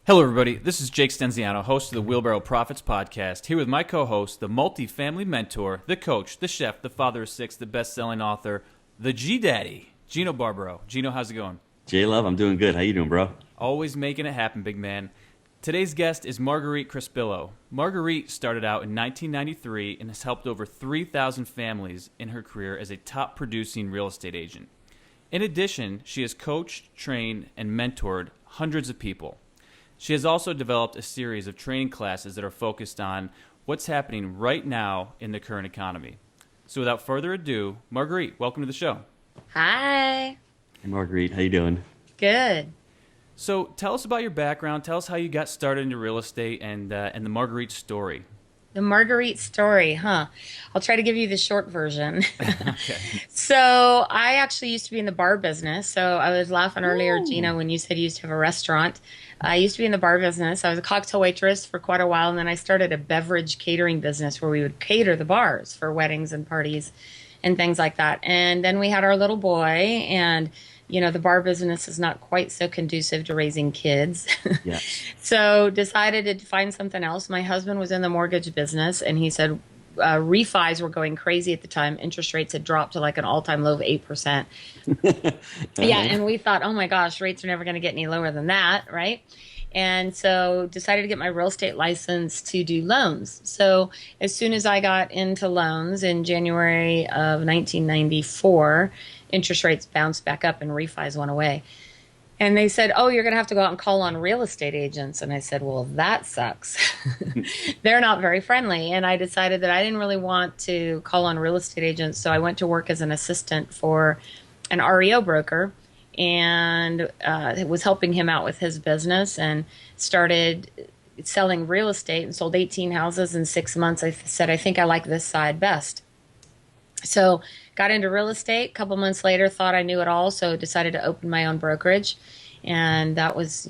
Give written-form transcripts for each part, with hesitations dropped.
Hello, everybody. This is Jake Stenziano, host of the Wheelbarrow Profits Podcast, here with my co-host, the multi-family mentor, the coach, the chef, the father of six, the best-selling author, the G-Daddy, Gino Barbaro. Gino, how's it going? J-Love, I'm doing good. How you doing, bro? Always making it happen, big man. Today's guest is Marguerite Crispillo. Marguerite started out in 1993 and has helped over 3,000 families in her career as a top-producing real estate agent. In addition, she has coached, trained, and mentored hundreds of people. She has also developed a series of training classes that are focused on what's happening right now in the current economy. So without further ado, Marguerite, welcome to the show. Hi. Hey, Marguerite. How you doing? Good. So tell us about your background. Tell us how you got started into real estate and the Marguerite story. The Marguerite story, huh? I'll try to give you the short version. Okay. So I actually used to be in the bar business. So I was laughing earlier, Gino, when you said you used to have a restaurant. I used to be in the bar business. I was a cocktail waitress for quite a while, and then I started a beverage catering business where we would cater the bars for weddings and parties and things like that. And then we had our little boy, and you know, the bar business is not quite so conducive to raising kids. Yeah. So decided to find something else. My husband was in the mortgage business, and he said refis were going crazy at the time. Interest rates had dropped to like an all-time low of 8%. Yeah, and we thought, oh my gosh, rates are never going to get any lower than that, right? And so decided to get my real estate license to do loans. So as soon as I got into loans in January of 1994, interest rates bounced back up and refis went away. And they said, oh, you're going to have to go out and call on real estate agents. And I said, well, that sucks. They're not very friendly. And I decided that I didn't really want to call on real estate agents. So I went to work as an assistant for an REO broker and was helping him out with his business and started selling real estate and sold 18 houses in 6 months. I said, I think I like this side best. So got into real estate. A couple months later, thought I knew it all, so decided to open my own brokerage. And that was,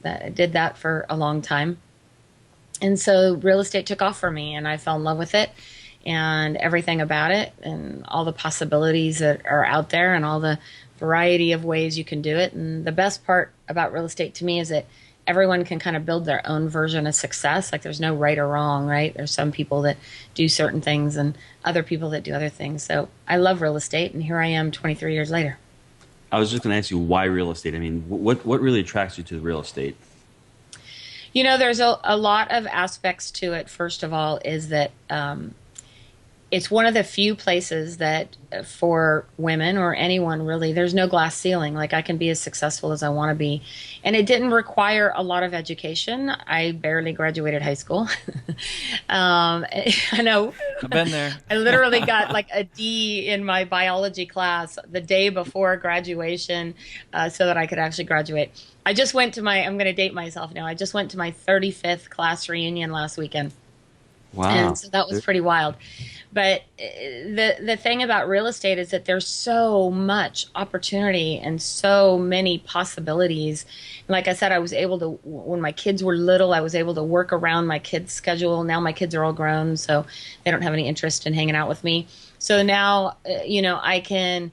I did that for a long time. And so real estate took off for me, and I fell in love with it and everything about it and all the possibilities that are out there and all the variety of ways you can do it. And the best part about real estate to me is that everyone can kind of build their own version of success. Like there's no right or wrong, right? There's some people that do certain things and other people that do other things. So I love real estate, and here I am 23 years later. I was just going to ask you, why real estate? I mean, what really attracts you to real estate? You know, there's a lot of aspects to it. First of all, is that it's one of the few places that for women or anyone really, there's no glass ceiling. Like I can be as successful as I want to be. And it didn't require a lot of education. I barely graduated high school. I know. I've been there. I literally got like a D in my biology class the day before graduation so that I could actually graduate. I just went to I'm going to date myself now. I just went to my 35th class reunion last weekend. Wow. And so that was pretty wild. But the thing about real estate is that there's so much opportunity and so many possibilities. Like I said, I was able to, when my kids were little, I was able to work around my kids' schedule. Now my kids are all grown, so they don't have any interest in hanging out with me. So now, I can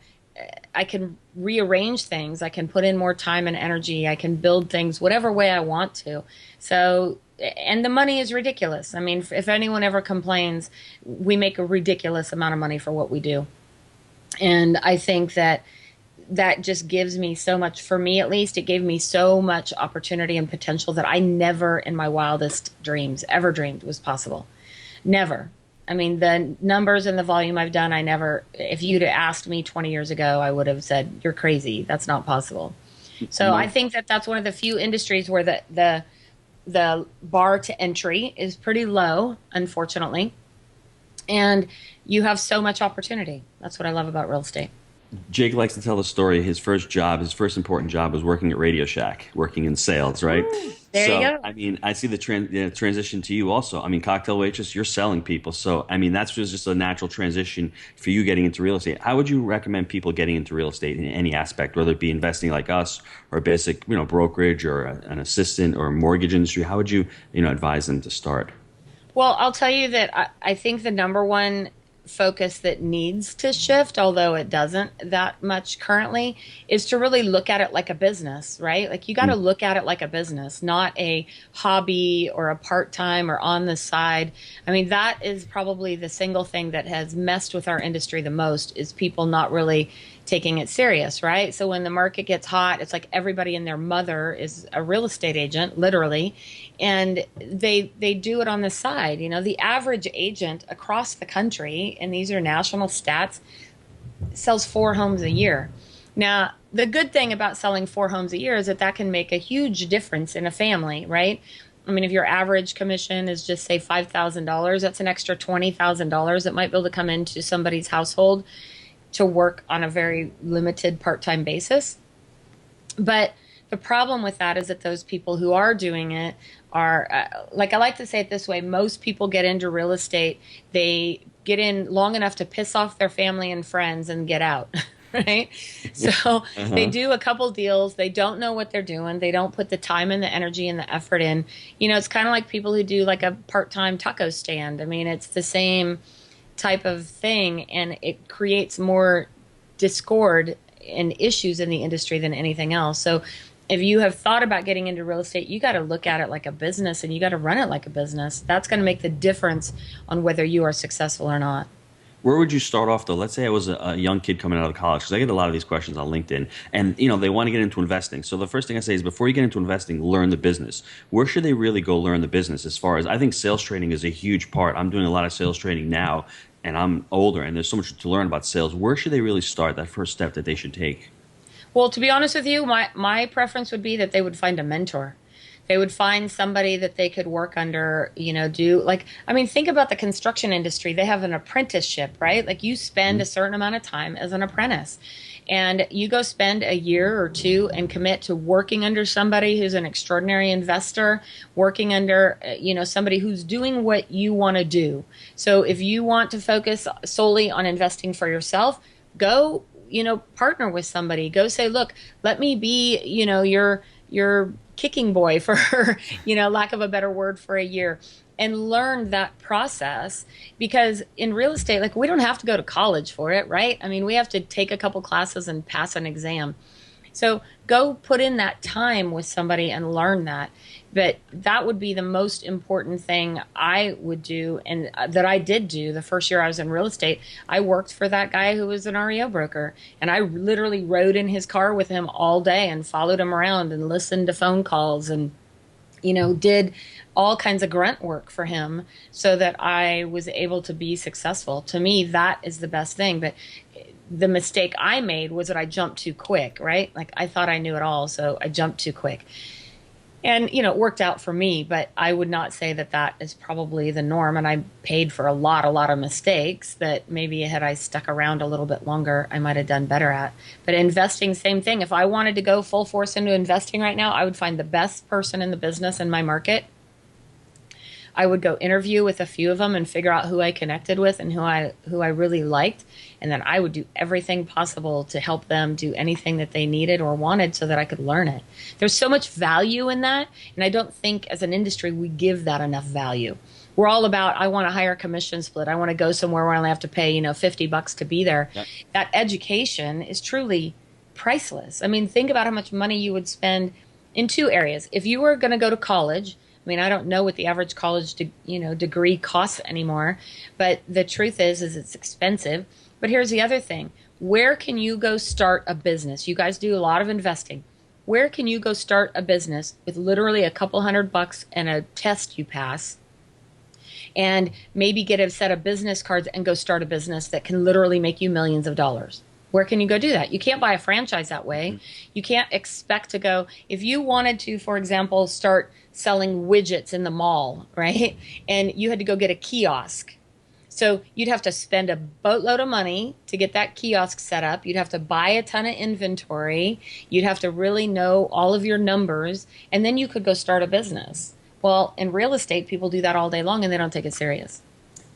rearrange things. I can put in more time and energy. I can build things whatever way I want to. So, and the money is ridiculous. I mean, if anyone ever complains, we make a ridiculous amount of money for what we do. And I think that just gives me so much, for me at least, it gave me so much opportunity and potential that I never in my wildest dreams ever dreamed was possible. Never. I mean, the numbers and the volume I've done, if you'd asked me 20 years ago, I would have said, you're crazy. That's not possible. So I think that's one of the few industries where the bar to entry is pretty low, unfortunately. And you have so much opportunity. That's what I love about real estate. Jake likes to tell the story. His first important job was working at Radio Shack, working in sales, right? There you go. I mean, I see the transition to you also. I mean, cocktail waitress, you're selling people. So, I mean, that's just a natural transition for you getting into real estate. How would you recommend people getting into real estate in any aspect, whether it be investing like us or basic, brokerage or an assistant or mortgage industry? How would you, advise them to start? Well, I'll tell you that I think the number one focus that needs to shift, although it doesn't that much currently, is to really look at it like a business, right? Like you got to look at it like a business, not a hobby or a part-time or on the side. I mean, that is probably the single thing that has messed with our industry the most, is people not really taking it serious, right? So when the market gets hot, it's like everybody and their mother is a real estate agent, literally, and they do it on the side. You know, the average agent across the country, and these are national stats, sells 4 homes a year. Now, the good thing about selling 4 homes a year is that can make a huge difference in a family, right? I mean, if your average commission is just say $5,000, that's an extra $20,000 that might be able to come into somebody's household to work on a very limited part-time basis. But the problem with that is that those people who are doing it are, like I like to say it this way, most people get into real estate, they get in long enough to piss off their family and friends and get out. Right? So they do a couple deals. They don't know what they're doing. They don't put the time and the energy and the effort in. You know, it's kind of like people who do like a part-time taco stand. I mean, it's the same type of thing, and it creates more discord and issues in the industry than anything else. So if you have thought about getting into real estate, you got to look at it like a business, and you got to run it like a business. That's going to make the difference on whether you are successful or not. Where would you start off, though? Let's say I was a young kid coming out of college, because I get a lot of these questions on LinkedIn, and they want to get into investing. So the first thing I say is, before you get into investing, learn the business. Where should they really go learn the business? As far as, I think sales training is a huge part. I'm doing a lot of sales training now, and I'm older, and there's so much to learn about sales. Where should they really start, that first step that they should take? Well, to be honest with you, my preference would be that they would find a mentor. They would find somebody that they could work under, think about the construction industry. They have an apprenticeship, right? Like you spend a certain amount of time as an apprentice, and you go spend a year or two and commit to working under somebody who's an extraordinary investor, working under, somebody who's doing what you want to do. So if you want to focus solely on investing for yourself, go, partner with somebody. Go say, look, let me be, your kicking boy, for lack of a better word, for a year, and learn that process. Because in real estate, like, we don't have to go to college for it, right? I mean, we have to take a couple classes and pass an exam. So go put in that time with somebody and learn that. But that would be the most important thing I would do, and that I did do the first year I was in real estate. I worked for that guy who was an REO broker, and I literally rode in his car with him all day and followed him around and listened to phone calls and, did all kinds of grunt work for him so that I was able to be successful. To me, that is the best thing. But the mistake I made was that I jumped too quick, right? Like, I thought I knew it all, so I jumped too quick. And, it worked out for me, but I would not say that is probably the norm. And I paid for a lot of mistakes that maybe had I stuck around a little bit longer, I might have done better at. But investing, same thing. If I wanted to go full force into investing right now, I would find the best person in the business in my market. I would go interview with a few of them and figure out who I connected with and who I really liked. And then I would do everything possible to help them do anything that they needed or wanted so that I could learn it. There's so much value in that. And I don't think as an industry we give that enough value. We're all about, I want a higher commission split. I want to go somewhere where I only have to pay, $50 to be there. Yep. That education is truly priceless. I mean, think about how much money you would spend in 2 areas. If you were going to go to college, I mean, I don't know what the average college degree costs anymore, but the truth is it's expensive. But here's the other thing. Where can you go start a business? You guys do a lot of investing. Where can you go start a business with literally a couple $100 and a test you pass, and maybe get a set of business cards and go start a business that can literally make you millions of dollars? Where can you go do that? You can't buy a franchise that way. You can't expect to go, if you wanted to, for example, start selling widgets in the mall, right? And you had to go get a kiosk. So you'd have to spend a boatload of money to get that kiosk set up. You'd have to buy a ton of inventory. You'd have to really know all of your numbers, and then you could go start a business. Well, in real estate, people do that all day long and they don't take it serious.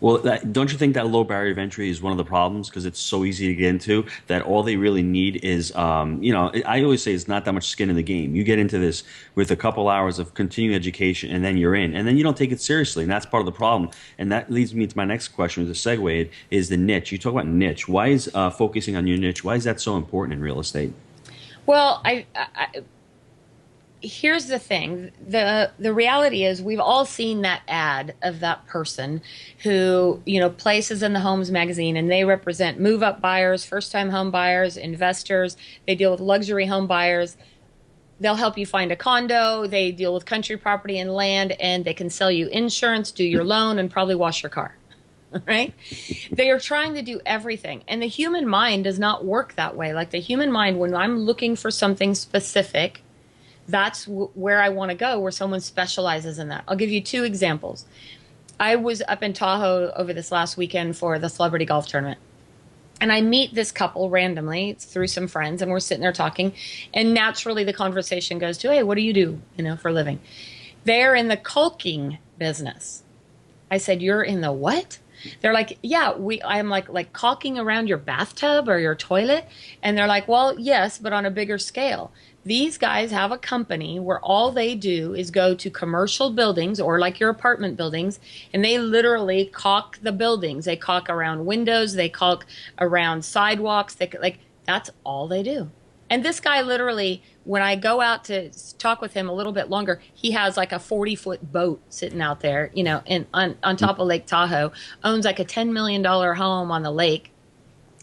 Well, don't you think that low barrier of entry is one of the problems because it's so easy to get into that all they really need is, I always say it's not that much skin in the game. You get into this with a couple hours of continuing education and then you're in, and then you don't take it seriously, and that's part of the problem. And that leads me to my next question, with a segue, is the niche. You talk about niche. Why is focusing on your niche? Why is that so important in real estate? Well, here's the thing. The reality is we've all seen that ad of that person who, places in the Homes magazine, and they represent move up buyers, first time home buyers, investors. They deal with luxury home buyers. They'll help you find a condo. They deal with country property and land, and they can sell you insurance, do your loan, and probably wash your car. Right? They are trying to do everything. And the human mind does not work that way. Like the human mind, when I'm looking for something specific, that's where I want to go, where someone specializes in that. I'll give you two examples. I was up in Tahoe over this last weekend for the celebrity golf tournament. And I meet this couple randomly through some friends, and we're sitting there talking. And naturally the conversation goes to, hey, what do you do, for a living? They're in the caulking business. I said, you're in the what? They're like, yeah, I'm like caulking around your bathtub or your toilet. And they're like, well, yes, but on a bigger scale. These guys have a company where all they do is go to commercial buildings or like your apartment buildings, and they literally caulk the buildings. They caulk around windows. They caulk around sidewalks. That's all they do. And this guy literally, when I go out to talk with him a little bit longer, he has like a 40-foot boat sitting out there, on top of Lake Tahoe, owns like a $10 million home on the lake.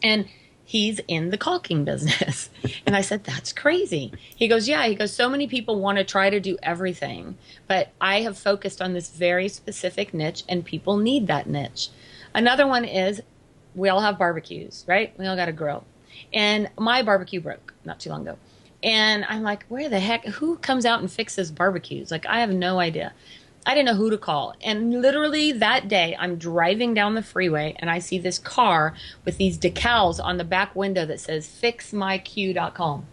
And he's in the caulking business. And I said, that's crazy. He goes, yeah. He goes, so many people want to try to do everything, but I have focused on this very specific niche, and people need that niche. Another one is we all have barbecues, right? We all got a grill. And my barbecue broke not too long ago. And I'm like, where the heck, who comes out and fixes barbecues? Like, I have no idea. I didn't know who to call. And literally that day, I'm driving down the freeway, and I see this car with these decals on the back window that says fixmyq.com.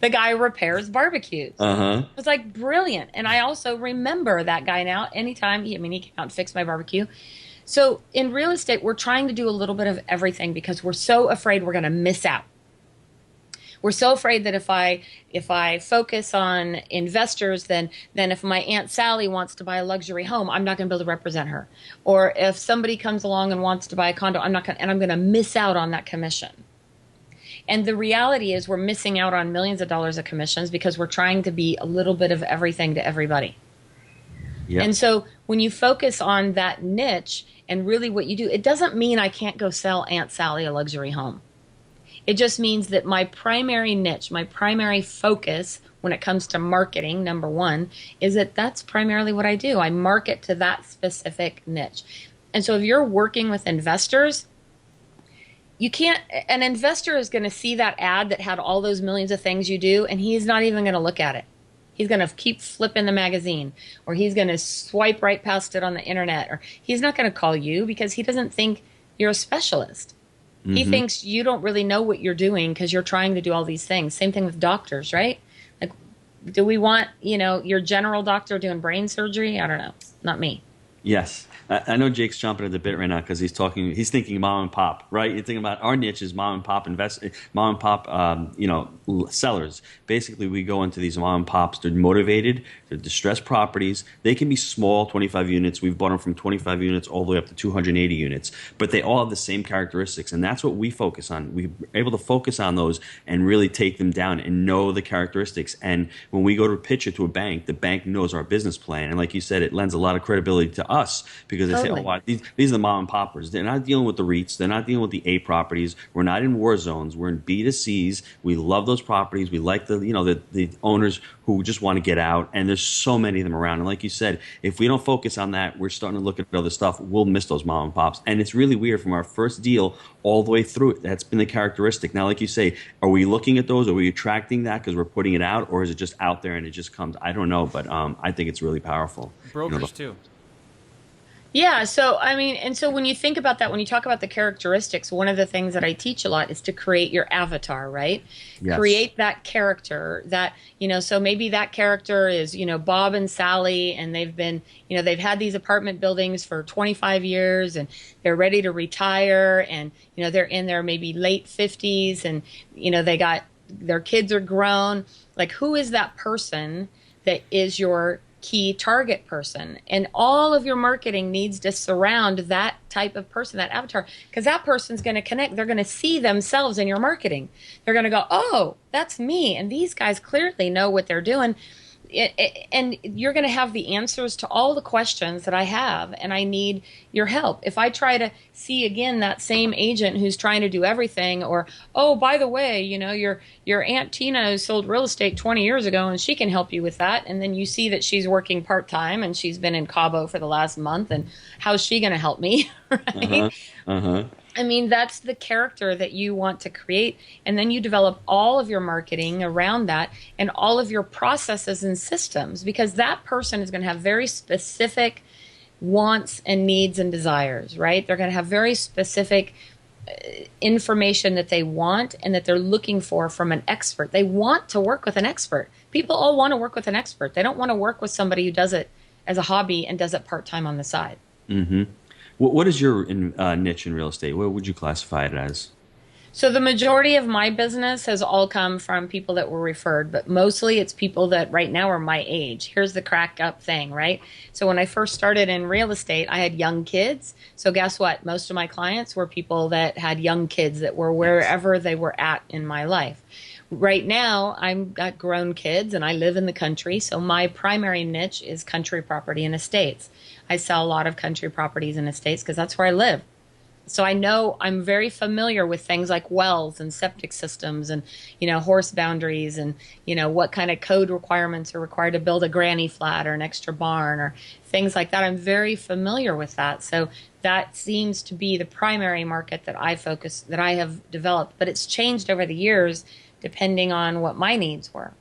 The guy repairs barbecues. It was like brilliant. And I also remember that guy now. Anytime, he came out and fixed my barbecue. So in real estate, we're trying to do a little bit of everything because we're so afraid we're going to miss out. We're so afraid that if I focus on investors, then if my Aunt Sally wants to buy a luxury home, I'm not going to be able to represent her. Or if somebody comes along and wants to buy a condo, I'm going to miss out on that commission. And the reality is we're missing out on millions of dollars of commissions because we're trying to be a little bit of everything to everybody. Yep. And so when you focus on that niche and really what you do, it doesn't mean I can't go sell Aunt Sally a luxury home. It just means that my primary niche, my primary focus when it comes to marketing, number one, is that's primarily what I do. I market to that specific niche. And so if you're working with investors, an investor is going to see that ad that had all those millions of things you do, and he's not even going to look at it. He's going to keep flipping the magazine, or he's going to swipe right past it on the internet, or he's not going to call you because he doesn't think you're a specialist. He thinks you don't really know what you're doing because you're trying to do all these things. Same thing with doctors, right? Like, do we want, your general doctor doing brain surgery? I don't know. Not me. Yes. I know Jake's chomping at the bit right now because he's thinking mom and pop, right? You're thinking about our niche is mom and pop sellers. Basically, we go into these mom and pops. They're motivated. They're distressed properties. They can be small, 25 units. We've bought them from 25 units all the way up to 280 units, but they all have the same characteristics, and that's what we focus on. We're able to focus on those and really take them down and know the characteristics. And when we go to pitch it to a bank, the bank knows our business plan, and like you said, it lends a lot of credibility to us because they say, oh, these are the mom and poppers. They're not dealing with the REITs. They're not dealing with the A properties. We're not in war zones. We're in B2Cs. We love those properties. We like the owners who just want to get out, and there's so many of them around. And like you said, if we don't focus on that, we're starting to look at other stuff. We'll miss those mom and pops. And it's really weird from our first deal all the way through it. That's been the characteristic. Now, like you say, are we looking at those? Are we attracting that because we're putting it out, or is it just out there and it just comes? I don't know, but I think it's really powerful. Brokers too. Yeah, so I mean, and so when you think about that, when you talk about the characteristics, one of the things that I teach a lot is to create your avatar, right? Yes. Create that character that, so maybe that character is, Bob and Sally, and they've been, they've had these apartment buildings for 25 years and they're ready to retire, and, they're in their maybe late 50s, and, they got their kids are grown. Like, who is that person that is your key target person? And all of your marketing needs to surround that type of person, that avatar, because that person's going to connect. They're going to see themselves in your marketing. They're going to go, oh, that's me. And these guys clearly know what they're doing. And you're going to have the answers to all the questions that I have, and I need your help. If I try to see again that same agent who's trying to do everything, or, oh, by the way, your Aunt Tina sold real estate 20 years ago and she can help you with that, and then you see that she's working part-time and she's been in Cabo for the last month, and how's she going to help me? Right? Uh-huh. Uh-huh. I mean, that's the character that you want to create. And then you develop all of your marketing around that and all of your processes and systems, because that person is going to have very specific wants and needs and desires, right? They're going to have very specific information that they want and that they're looking for from an expert. They want to work with an expert. People all want to work with an expert. They don't want to work with somebody who does it as a hobby and does it part-time on the side. Mm-hmm. What is your niche in real estate? What would you classify it as? So the majority of my business has all come from people that were referred, but mostly it's people that right now are my age. Here's the crack up thing, right? So when I first started in real estate, I had young kids. So guess what? Most of my clients were people that had young kids that were wherever they were at in my life. Right now, I've got grown kids and I live in the country. So my primary niche is country property and estates. I sell a lot of country properties and estates because that's where I live. So I know I'm very familiar with things like wells and septic systems and, horse boundaries and, what kind of code requirements are required to build a granny flat or an extra barn or things like that. I'm very familiar with that. So that seems to be the primary market that I have developed. But it's changed over the years depending on what my needs were.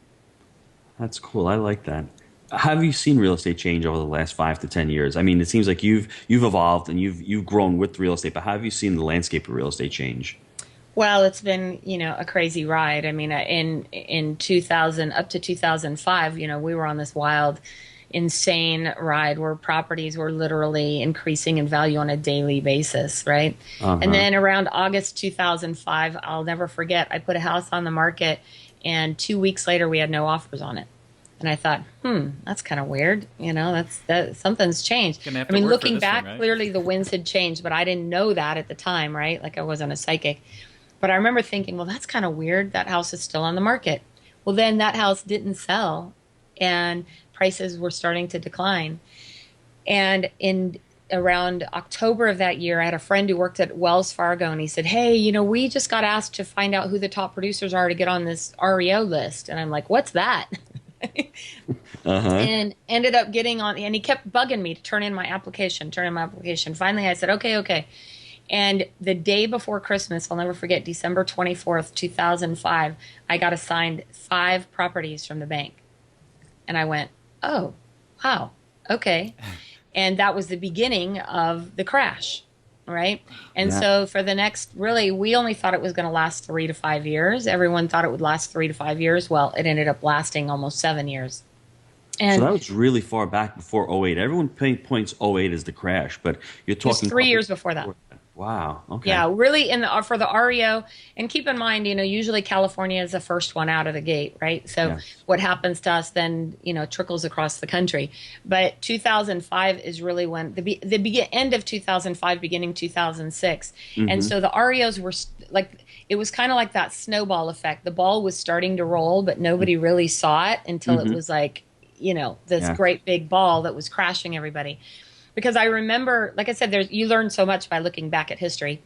That's cool. I like that. How have you seen real estate change over the last 5 to 10 years? I mean, it seems like you've evolved and you've grown with real estate, but how have you seen the landscape of real estate change? Well, it's been, a crazy ride. I mean, in 2000 up to 2005, we were on this wild, insane ride where properties were literally increasing in value on a daily basis, right? Uh-huh. And then around August 2005, I'll never forget, I put a house on the market and 2 weeks later we had no offers on it. And I thought, that's kind of weird. That something's changed. Gonna have I to mean, work for looking this back, one, right? clearly the winds had changed, but I didn't know that at the time, right? Like I wasn't a psychic. But I remember thinking, well, that's kind of weird. That house is still on the market. Well, then that house didn't sell and prices were starting to decline. And in around October of that year, I had a friend who worked at Wells Fargo, and he said, hey, we just got asked to find out who the top producers are to get on this REO list. And I'm like, what's that? Uh-huh. And ended up getting on, and he kept bugging me to turn in my application. Finally, I said, okay. And the day before Christmas, I'll never forget, December 24th, 2005, I got assigned 5 properties from the bank. And I went, oh, wow, okay. And that was the beginning of the crash, right? And Yeah. so for the next, really, we only thought it was going to last 3 to 5 years. Everyone thought it would last 3 to 5 years. Well, it ended up lasting almost 7 years. And So that was really far back before '08. Everyone points '08 as the crash, but you're it was talking 3 years before that. Wow. Okay. Yeah, really for the REO, and keep in mind, usually California is the first one out of the gate, right? So Yes. what happens to us then, trickles across the country. But 2005 is really when the end of 2005, beginning 2006, and so the REOs were it was kind of like that snowball effect. The ball was starting to roll, but nobody really saw it until it was like, this great big ball that was crashing everybody. Because I remember, like I said, you learn so much by looking back at history.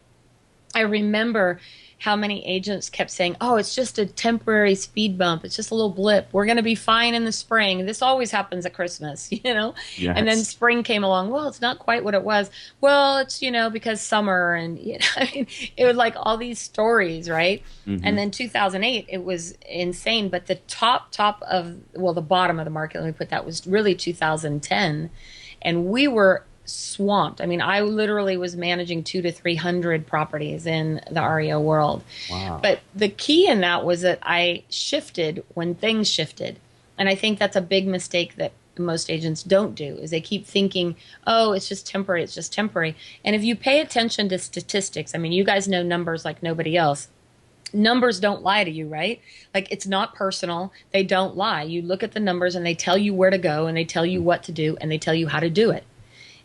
I remember how many agents kept saying, oh, it's just a temporary speed bump. It's just a little blip. We're going to be fine in the spring. This always happens at Christmas, Yes. And then spring came along. Well, it's not quite what it was. Well, it's, because summer and, I mean, it was like all these stories, right? Mm-hmm. And then 2008, it was insane. But the the bottom of the market, let me put that, was really 2010. And we were swamped. I mean, I literally was managing 200 to 300 properties in the REO world. Wow. But the key in that was that I shifted when things shifted. And I think that's a big mistake that most agents don't do is they keep thinking, oh, it's just temporary, it's just temporary. And if you pay attention to statistics, I mean, you guys know numbers like nobody else. Numbers don't lie to you, right? Like it's not personal. They don't lie. You look at the numbers and they tell you where to go and they tell you what to do and they tell you how to do it.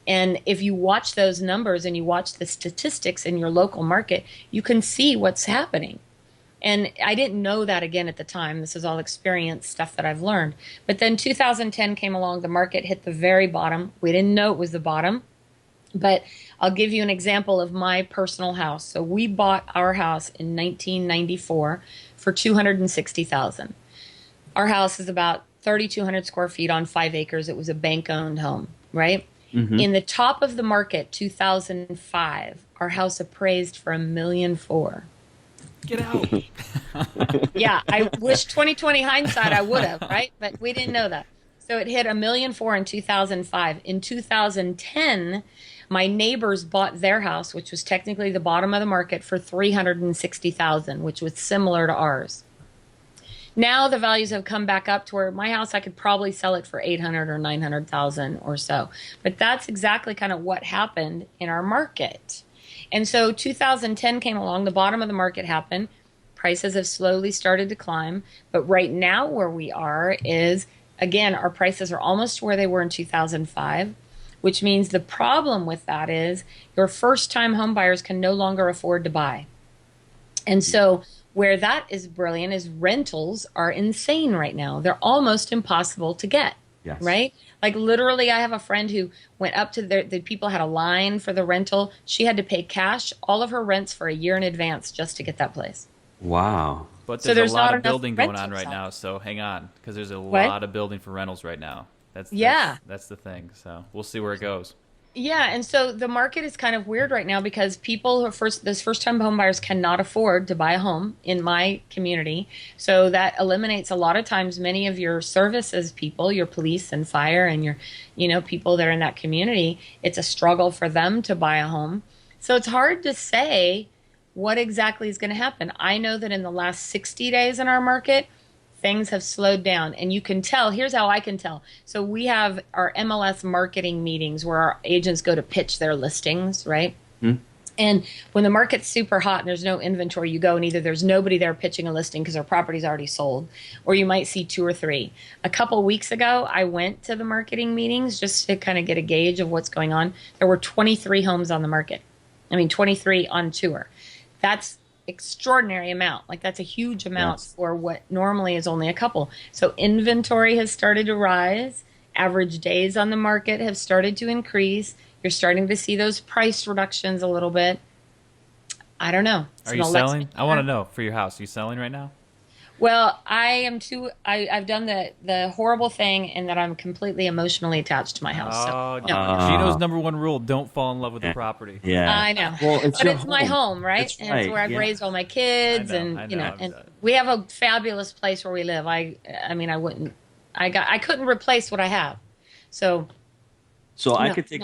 And if you watch those numbers and you watch the statistics in your local market, you can see what's happening. And I didn't know that again at the time. This is all experience stuff that I've learned. But then 2010 came along, the market hit the very bottom. We didn't know it was the bottom. But I'll give you an example of my personal house. So we bought our house in 1994 for $260,000. Our house is about 3,200 square feet on 5 acres. It was a bank-owned home, right? Mm-hmm. In the top of the market, 2005, our house appraised for $1.4 million. Get out. Yeah, I wish 2020 hindsight I would have, right? But we didn't know that. So it hit $1.4 million in 2005. In 2010, my neighbors bought their house, which was technically the bottom of the market, for $360,000, which was similar to ours. Now the values have come back up to where my house, I could probably sell it for $800,000 or $900,000 or so. But that's exactly kind of what happened in our market. And so 2010 came along, the bottom of the market happened. Prices have slowly started to climb. But right now where we are is, again, our prices are almost where they were in 2005, which means the problem with that is your first-time home buyers can no longer afford to buy. And so where that is brilliant is rentals are insane right now. They're almost impossible to get, yes. Right? Like literally I have a friend who went up to the people had a line for the rental. She had to pay cash, all of her rents for a year in advance just to get that place. Wow. But there's a lot of building going on right now, so hang on, because there's a lot of building for rentals right now. That's the thing. So we'll see where it goes. Yeah, and so the market is kind of weird right now because people who are those first-time home buyers cannot afford to buy a home in my community. So that eliminates a lot of times many of your services people, your police and fire and your, people that are in that community. It's a struggle for them to buy a home. So it's hard to say what exactly is going to happen. I know that in the last 60 days in our market, things have slowed down. And you can tell, here's how I can tell. So we have our MLS marketing meetings where our agents go to pitch their listings, right? Mm-hmm. And when the market's super hot and there's no inventory, you go and either there's nobody there pitching a listing because our property's already sold, or you might see 2 or 3. A couple weeks ago, I went to the marketing meetings just to kind of get a gauge of what's going on. There were 23 homes on the market. 23 on tour. That's extraordinary amount. Like that's a huge amount for what normally is only a couple. So inventory has started to rise. Average days on the market have started to increase. You're starting to see those price reductions a little bit. I don't know. Are you selling? I want to know for your house. Are you selling right now? Well, I've done the horrible thing in that I'm completely emotionally attached to my house. Oh, so, no. Gino's #1 rule, don't fall in love with the property. Yeah. I know. Well, it's my home, right? It's and it's where I've raised all my kids I know. And we have a fabulous place where we live. I couldn't replace what I have. So I could take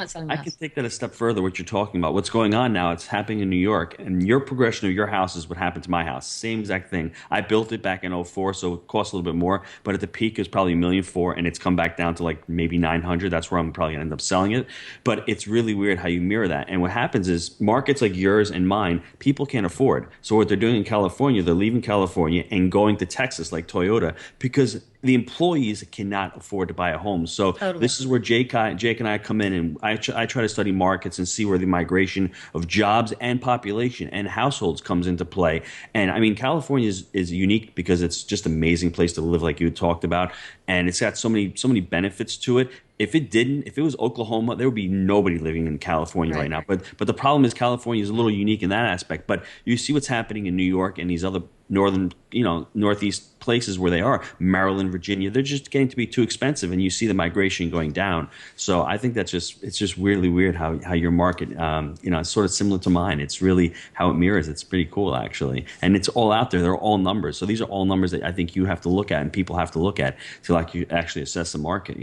that a step further, what you're talking about. What's going on now, it's happening in New York, and your progression of your house is what happened to my house. Same exact thing. I built it back in '04, so it cost a little bit more, but at the peak it was probably $1.4 million, and it's come back down to like maybe $900,000. That's where I'm probably going to end up selling it. But it's really weird how you mirror that. And what happens is markets like yours and mine, people can't afford. So what they're doing in California, they're leaving California and going to Texas like Toyota because the employees cannot afford to buy a home. So This is where Jake and I come in, and I try to study markets and see where the migration of jobs and population and households comes into play. And California is unique because it's just an amazing place to live, like you talked about, and it's got so many benefits to it. If it was Oklahoma, there would be nobody living in California right now. But the problem is California is a little unique in that aspect. But you see what's happening in New York and these other northeast places where they are, Maryland, Virginia, they're just getting to be too expensive, and you see the migration going down. So I think it's just weirdly weird how your market, it's sort of similar to mine. It's really how it mirrors. It's pretty cool, actually. And it's all out there. They're all numbers. So these are all numbers that I think you have to look at and people have to look at to you actually assess the market,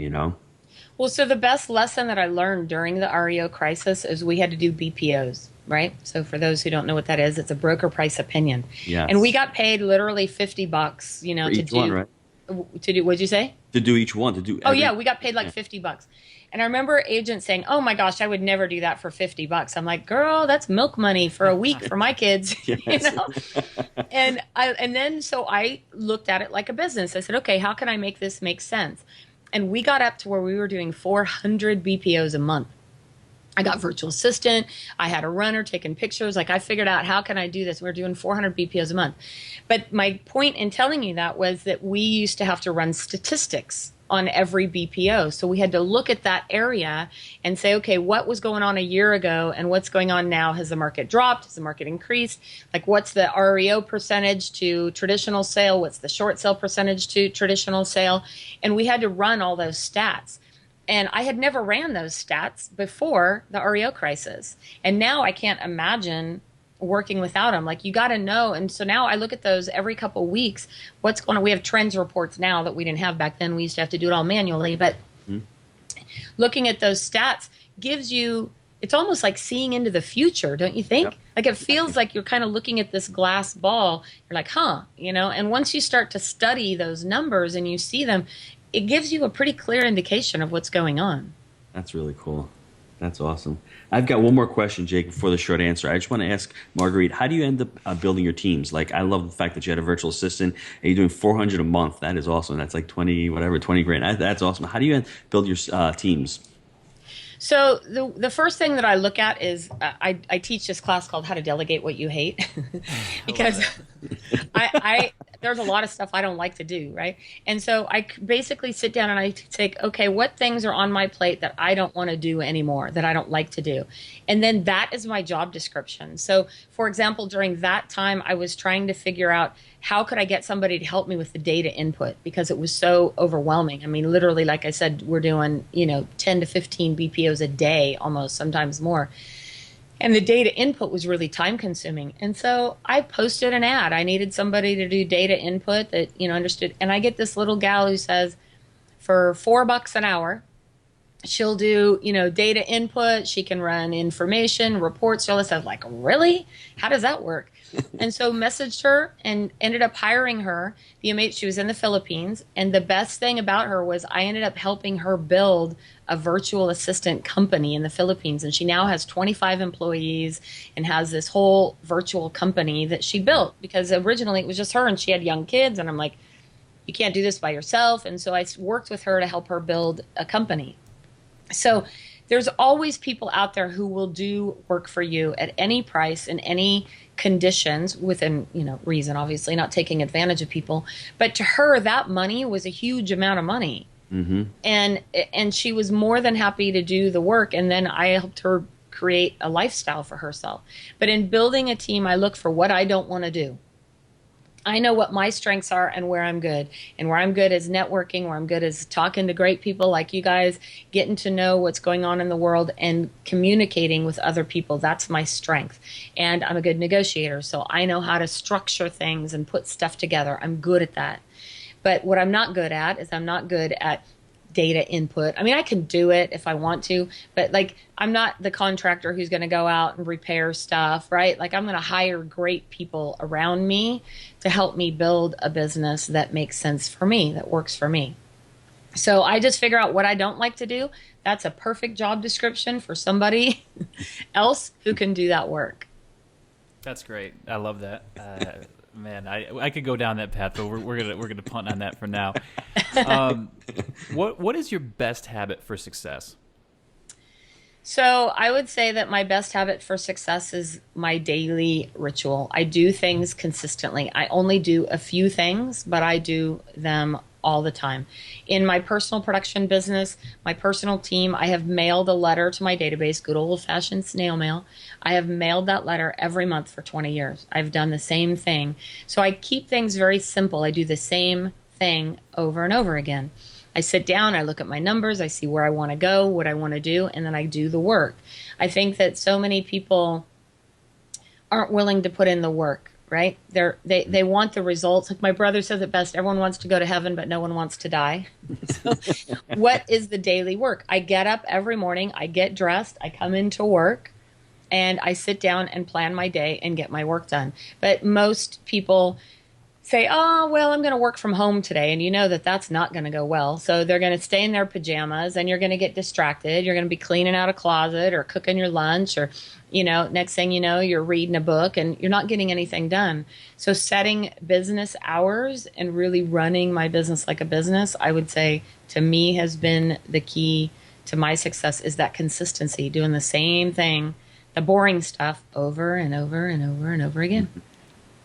Well, so the best lesson that I learned during the REO crisis is we had to do BPOs, right? So for those who don't know what that is, it's a broker price opinion. And we Yes. got paid literally $50, For to each one, right? what'd you say? To do each one, to do Oh every. yeah, we got paid like Yeah. $50. And I remember agents saying, "Oh my gosh, I would never do that for $50." I'm like, "Girl, that's milk money for a week for my kids." Yes. So I looked at it like a business. I said, "Okay, how can I make this make sense?" And we got up to where we were doing 400 BPOs a month. I got virtual assistant. I had a runner taking pictures. Like I figured out how can I do this? We're doing 400 BPOs a month. But my point in telling you that was that we used to have to run statistics on every BPO. So we had to look at that area and say, okay, what was going on a year ago and what's going on now? Has the market dropped? Has the market increased? Like what's the REO percentage to traditional sale? What's the short sale percentage to traditional sale? And we had to run all those stats. And I had never ran those stats before the REO crisis. And now I can't imagine working without them. Like you got to know. And so now I look at those every couple of weeks. What's going on? We have trends reports now that we didn't have back then. We used to have to do it all manually. But looking at those stats gives you, it's almost like seeing into the future, don't you think? Yep. Like it feels like you're kind of looking at this glass ball. You're like, and once you start to study those numbers and you see them, it gives you a pretty clear indication of what's going on. That's really cool. That's awesome. I've got one more question, Jake, before the short answer. I just want to ask Marguerite, how do you end up building your teams? Like, I love the fact that you had a virtual assistant and you're doing 400 a month. That is awesome. That's like 20 grand. That's awesome. How do you build your teams? So the first thing that I look at is I teach this class called How to Delegate What You Hate because I there's a lot of stuff I don't like to do, right? And so I basically sit down and I think, okay, what things are on my plate that I don't want to do anymore, that I don't like to do? And then that is my job description. So, for example, during that time, I was trying to figure out how could I get somebody to help me with the data input because it was so overwhelming. I mean, literally, like I said, we're doing, 10 to 15 BPOs a day, almost, sometimes more. And the data input was really time consuming. And so I posted an ad. I needed somebody to do data input that, understood. And I get this little gal who says, for $4 an hour, she'll do, data input. She can run information, reports, all this stuff. Like, really? How does that work? And so messaged her and ended up hiring her. She was in the Philippines. And the best thing about her was I ended up helping her build a virtual assistant company in the Philippines. And she now has 25 employees and has this whole virtual company that she built because originally it was just her and she had young kids. And I'm like, you can't do this by yourself. And so I worked with her to help her build a company. So there's always people out there who will do work for you at any price in any conditions within, reason, obviously not taking advantage of people. But to her, that money was a huge amount of money. Mm-hmm. And she was more than happy to do the work. And then I helped her create a lifestyle for herself. But in building a team, I look for what I don't want to do. I know what my strengths are and where I'm good. And where I'm good is networking, where I'm good is talking to great people like you guys, getting to know what's going on in the world and communicating with other people. That's my strength. And I'm a good negotiator, so I know how to structure things and put stuff together. I'm good at that. But what I'm not good at is I'm not good at data input. I mean, I can do it if I want to, but I'm not the contractor who's going to go out and repair stuff, right? Like I'm going to hire great people around me to help me build a business that makes sense for me, that works for me. So I just figure out what I don't like to do. That's a perfect job description for somebody else who can do that work. That's great. I love that. Man, I could go down that path, but we're gonna punt on that for now. What is your best habit for success? So I would say that my best habit for success is my daily ritual. I do things consistently. I only do a few things, but I do them all the time. In my personal production business, my personal team, I have mailed a letter to my database, good old-fashioned snail mail. I have mailed that letter every month for 20 years. I've done the same thing. So I keep things very simple. I do the same thing over and over again. I sit down, I look at my numbers, I see where I want to go, what I want to do, and then I do the work. I think that so many people aren't willing to put in the work. right? They want the results. Like my brother says it best, everyone wants to go to heaven, but no one wants to die. So what is the daily work? I get up every morning, I get dressed, I come into work, and I sit down and plan my day and get my work done. But most people say, oh, well, I'm going to work from home today. And you know that that's not going to go well. So they're going to stay in their pajamas and you're going to get distracted. You're going to be cleaning out a closet or cooking your lunch or, next thing you know, you're reading a book and you're not getting anything done. So setting business hours and really running my business like a business, I would say to me has been the key to my success is that consistency, doing the same thing, the boring stuff over and over and over and over again.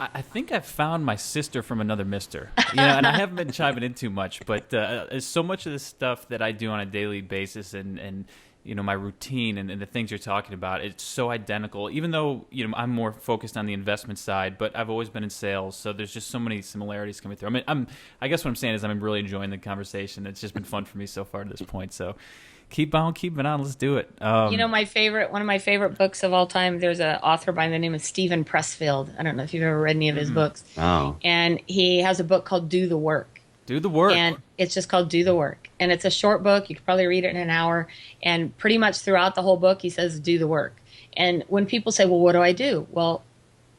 I think I've found my sister from another mister, and I haven't been chiming in too much, but so much of the stuff that I do on a daily basis and my routine and the things you're talking about, it's so identical, even though, I'm more focused on the investment side, but I've always been in sales. So there's just so many similarities coming through. I guess what I'm saying is I'm really enjoying the conversation. It's just been fun for me so far to this point. So keep on keeping on. Let's do it. One of my favorite books of all time, there's an author by the name of Stephen Pressfield. I don't know if you've ever read any of his books. Oh. And he has a book called Do the Work. Do the Work. And it's just called Do the Work. And it's a short book. You could probably read it in an hour. And pretty much throughout the whole book, he says, do the work. And when people say, well, what do I do? Well,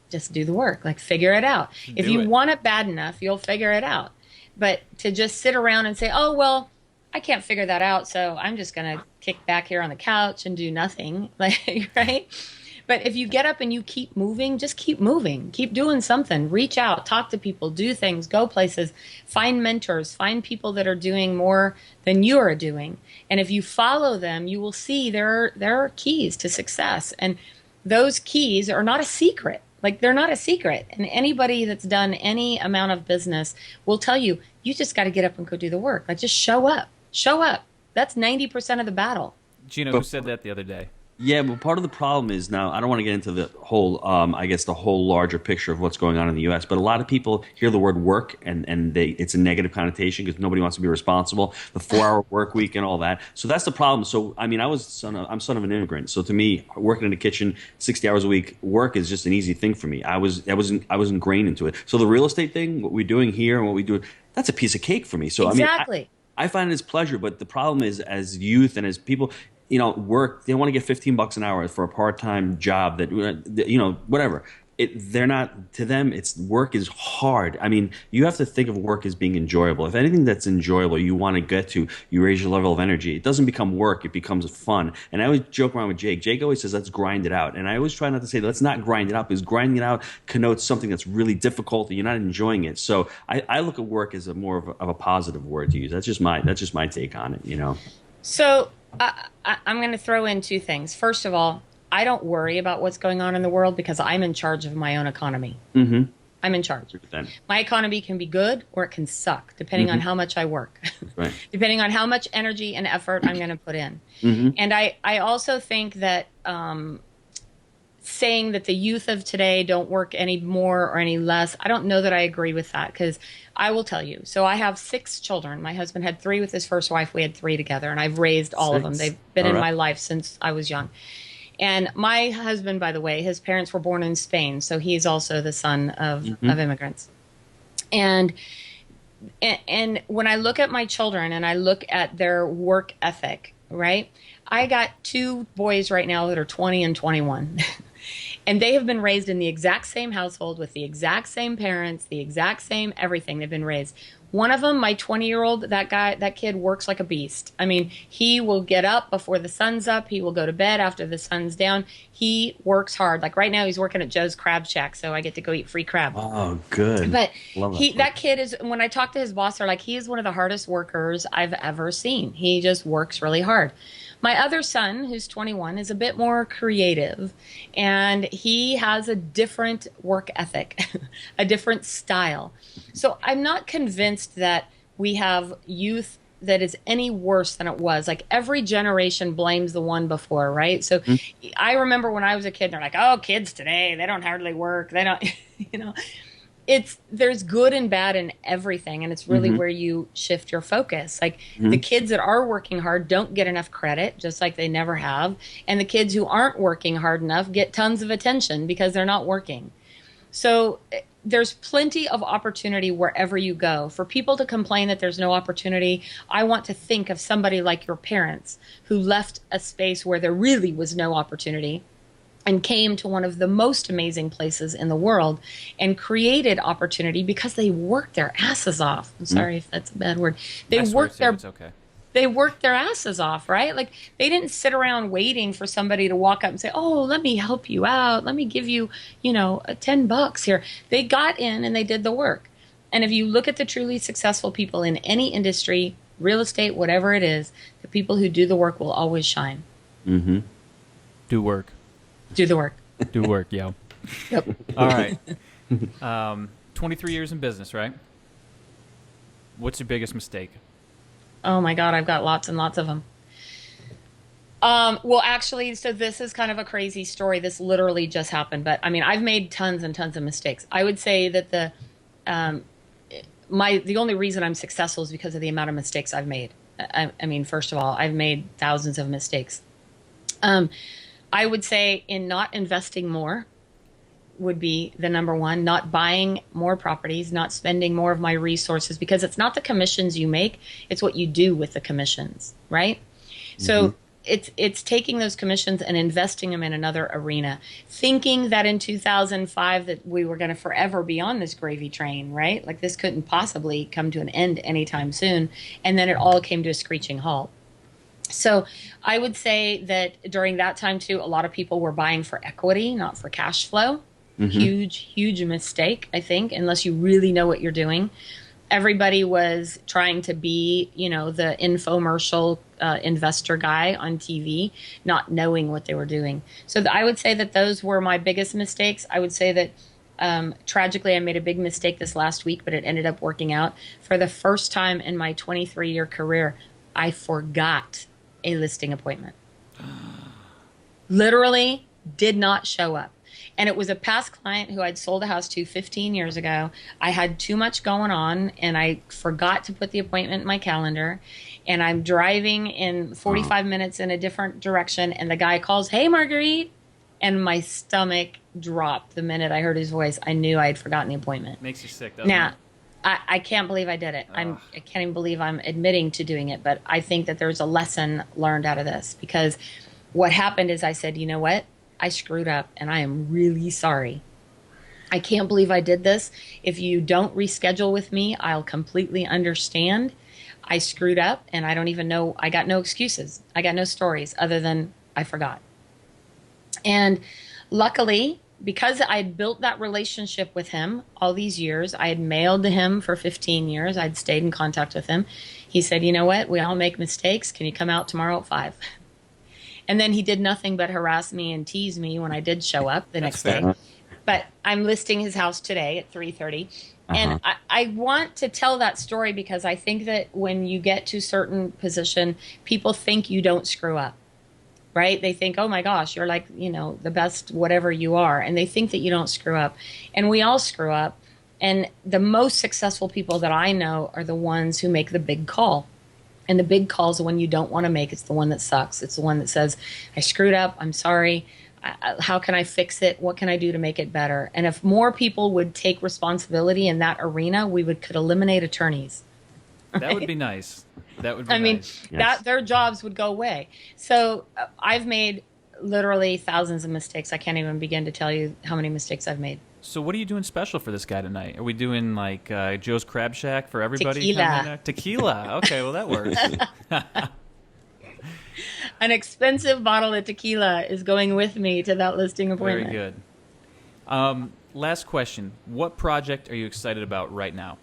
just do the work. Like, figure it out. If you want it bad enough, you'll figure it out. But to just sit around and say, oh, well, I can't figure that out, so I'm just going to kick back here on the couch and do nothing, right? But if you get up and you keep moving, just keep moving. Keep doing something. Reach out, talk to people, do things, go places, find mentors, find people that are doing more than you are doing. And if you follow them, you will see there are keys to success. And those keys are not a secret. Like, they're not a secret. And anybody that's done any amount of business will tell you, you just got to get up and go do the work. Like, just show up. Show up. That's 90% of the battle. Gino, who said that the other day? Yeah, but part of the problem is now I don't want to get into the whole, the whole larger picture of what's going on in the U.S. But a lot of people hear the word work and it's a negative connotation because nobody wants to be responsible. The 4-hour work week and all that. So that's the problem. So I'm son of an immigrant. So to me, working in the kitchen 60 hours a week, work is just an easy thing for me. I was ingrained into it. So the real estate thing, what we're doing here and what we do, that's a piece of cake for me. So exactly. I find it as pleasure, but the problem is as youth and as people, work, they want to get $15 an hour for a part-time job that, whatever. They're not, to them, work is hard. I mean, you have to think of work as being enjoyable. If anything that's enjoyable you want to get to, you raise your level of energy. It doesn't become work, it becomes fun. And I always joke around with Jake. Jake always says, let's grind it out. And I always try not to say, let's not grind it out, because grinding it out connotes something that's really difficult and you're not enjoying it. So I look at work as more of a positive word to use. That's just my take on it, So I'm going to throw in two things. First of all, I don't worry about what's going on in the world because I'm in charge of my own economy. Mm-hmm. I'm in charge. My economy can be good or it can suck, depending on how much I work, right. Depending on how much energy and effort I'm going to put in. Mm-hmm. And I also think that saying that the youth of today don't work any more or any less, I don't know that I agree with that, because I will tell you. So I have 6 children. My husband had 3 with his first wife. We had 3 together, and I've raised all of them. They've been in my life since I was young. And my husband, by the way, his parents were born in Spain, so he's also the son of immigrants. And when I look at my children and I look at their work ethic, right? I got 2 boys right now that are 20 and 21. And they have been raised in the exact same household with the exact same parents, the exact same everything. They've been raised. One of them, my 20-year-old, that kid works like a beast. I mean, he will get up before the sun's up. He will go to bed after the sun's down. He works hard. Like right now, he's working at Joe's Crab Shack, so I get to go eat free crab. Oh, good. But that kid is, when I talk to his boss, they're like, he is one of the hardest workers I've ever seen. He just works really hard. My other son, who's 21, is a bit more creative, and he has a different work ethic, a different style. So I'm not convinced that we have youth that is any worse than it was. Like every generation blames the one before, right? So I remember when I was a kid, they're like, oh, kids today, they don't hardly work. They don't, there's good and bad in everything, and it's really where you shift your focus. Like the kids that are working hard don't get enough credit, just like they never have, and the kids who aren't working hard enough get tons of attention because they're not working. So there's plenty of opportunity wherever you go. For people to complain that there's no opportunity, I want to think of somebody like your parents who left a space where there really was no opportunity and came to one of the most amazing places in the world and created opportunity because they worked their asses off. I'm sorry if that's a bad word. They worked their It's okay. They worked their asses off, right? Like they didn't sit around waiting for somebody to walk up and say, "Oh, let me help you out. Let me give you, $10 here." They got in and they did the work. And if you look at the truly successful people in any industry, real estate, whatever it is, the people who do the work will always shine. Mm-hmm. Do work. Do the work. Do work, yo. Yep. All right. 23 years in business, right? What's your biggest mistake? Oh my God, I've got lots and lots of them. Well, actually, so this is kind of a crazy story. This literally just happened, but I mean, I've made tons and tons of mistakes. I would say that the only reason I'm successful is because of the amount of mistakes I've made. I mean, first of all, I've made thousands of mistakes. I would say in not investing more would be the number one, not buying more properties, not spending more of my resources, because it's not the commissions you make, it's what you do with the commissions, right? Mm-hmm. So it's taking those commissions and investing them in another arena, thinking that in 2005 that we were going to forever be on this gravy train, right? Like this couldn't possibly come to an end anytime soon. And then it all came to a screeching halt. So I would say that during that time too, a lot of people were buying for equity, not for cash flow. Mm-hmm. Huge mistake, I think, unless you really know what you're doing. Everybody was trying to be, the infomercial investor guy on TV, not knowing what they were doing. So I would say that those were my biggest mistakes. I would say that tragically, I made a big mistake this last week, but it ended up working out. For the first time in my 23-year career, I forgot a listing appointment. Literally did not show up. And it was a past client who I'd sold a house to 15 years ago. I had too much going on, and I forgot to put the appointment in my calendar. And I'm driving in 45 minutes in a different direction, and the guy calls, "Hey, Marguerite." And my stomach dropped the minute I heard his voice. I knew I had forgotten the appointment. Makes you sick, doesn't it? I can't believe I did it. I can't even believe I'm admitting to doing it. But I think that there's a lesson learned out of this, because what happened is I said, you know what? I screwed up and I am really sorry. I can't believe I did this. If you don't reschedule with me, I'll completely understand. I screwed up and I don't even know. I got no excuses. I got no stories other than I forgot. And luckily, because I'd built that relationship with him all these years, I had mailed to him for 15 years. I'd stayed in contact with him. He said, "You know what? We all make mistakes. Can you come out tomorrow at 5?" And then he did nothing but harass me and tease me when I did show up the next day. But I'm listing his house today at 3:30. And I want to tell that story because I think that when you get to a certain position, people think you don't screw up, right? They think, oh my gosh, you're like, the best whatever you are. And they think that you don't screw up. And we all screw up. And the most successful people that I know are the ones who make the big call. And the big call is the one you don't want to make. It's the one that sucks. It's the one that says, I screwed up. I'm sorry. How can I fix it? What can I do to make it better? And if more people would take responsibility in that arena, we could eliminate attorneys. Right? That would be nice. That would be nice. Yes. Their jobs would go away. So I've made literally thousands of mistakes. I can't even begin to tell you how many mistakes I've made. So what are you doing special for this guy tonight? Are we doing like Joe's Crab Shack for everybody? Tequila. Tequila. Okay, well that works. An expensive bottle of tequila is going with me to that listing appointment. Very good. Last question. What project are you excited about right now?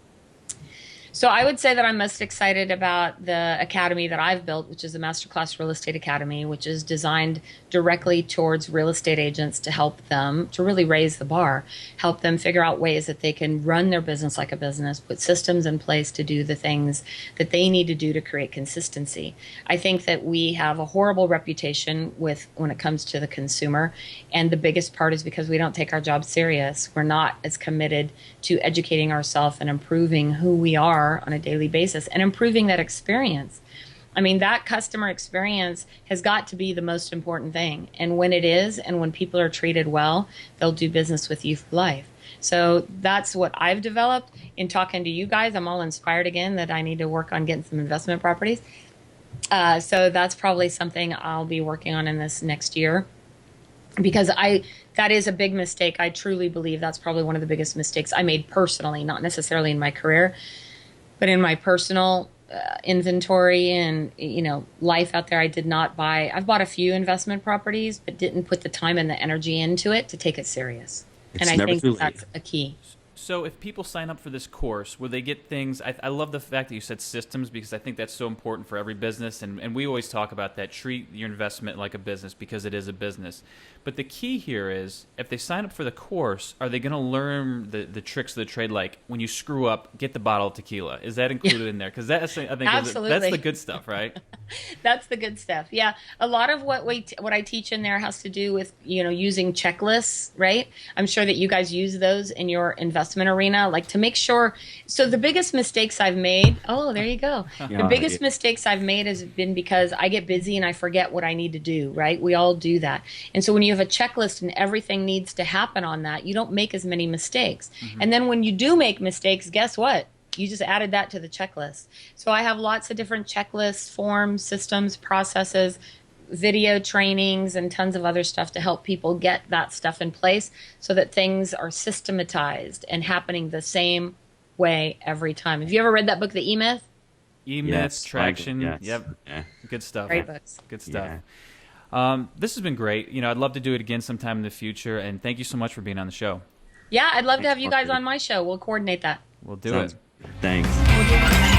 So I would say that I'm most excited about the academy that I've built, which is the Masterclass Real Estate Academy, which is designed directly towards real estate agents to help them to really raise the bar, help them figure out ways that they can run their business like a business, put systems in place to do the things that they need to do to create consistency. I think that we have a horrible reputation when it comes to the consumer, and the biggest part is because we don't take our job serious. We're not as committed to educating ourselves and improving who we are on a daily basis and improving that experience. I mean, that customer experience has got to be the most important thing. And when it is, and when people are treated well, they'll do business with you for life. So that's what I've developed. In talking to you guys, I'm all inspired again that I need to work on getting some investment properties. So that's probably something I'll be working on in this next year, because that is a big mistake. I truly believe that's probably one of the biggest mistakes I made personally, not necessarily in my career, but in my personal inventory and life out there. I did not buy. I've bought a few investment properties, but didn't put the time and the energy into it to take it serious. It's and I never think too late. that's a key. So if people sign up for this course, will they get things? I love the fact that you said systems, because I think that's so important for every business. And we always talk about that. Treat your investment like a business, because it is a business. But the key here is, if they sign up for the course, are they going to learn the tricks of the trade? Like, when you screw up, get the bottle of tequila. Is that included in there? Because that's, I think, Absolutely. that's the good stuff, right? That's the good stuff. Yeah, a lot of what I teach in there has to do with using checklists, right? I'm sure that you guys use those in your investment arena, like to make sure. So the biggest mistakes I've made. Oh, there you go. The biggest mistakes I've made has been because I get busy and I forget what I need to do. Right? We all do that. And so when you have a checklist and everything needs to happen on that, you don't make as many mistakes. Mm-hmm. And then when you do make mistakes, guess what? You just added that to the checklist. So I have lots of different checklists, forms, systems, processes, video trainings, and tons of other stuff to help people get that stuff in place so that things are systematized and happening the same way every time. Have you ever read that book, The E-Myth? E-Myth, Yes, Traction. yes. Yep. Yeah. Good stuff. Great books. Good stuff. Yeah. This has been great. I'd love to do it again sometime in the future. And thank you so much for being on the show. Yeah, I'd love to have Thanks, you guys Marguerite. on my show. We'll coordinate that. We'll do Sounds it. Thanks. We'll do it.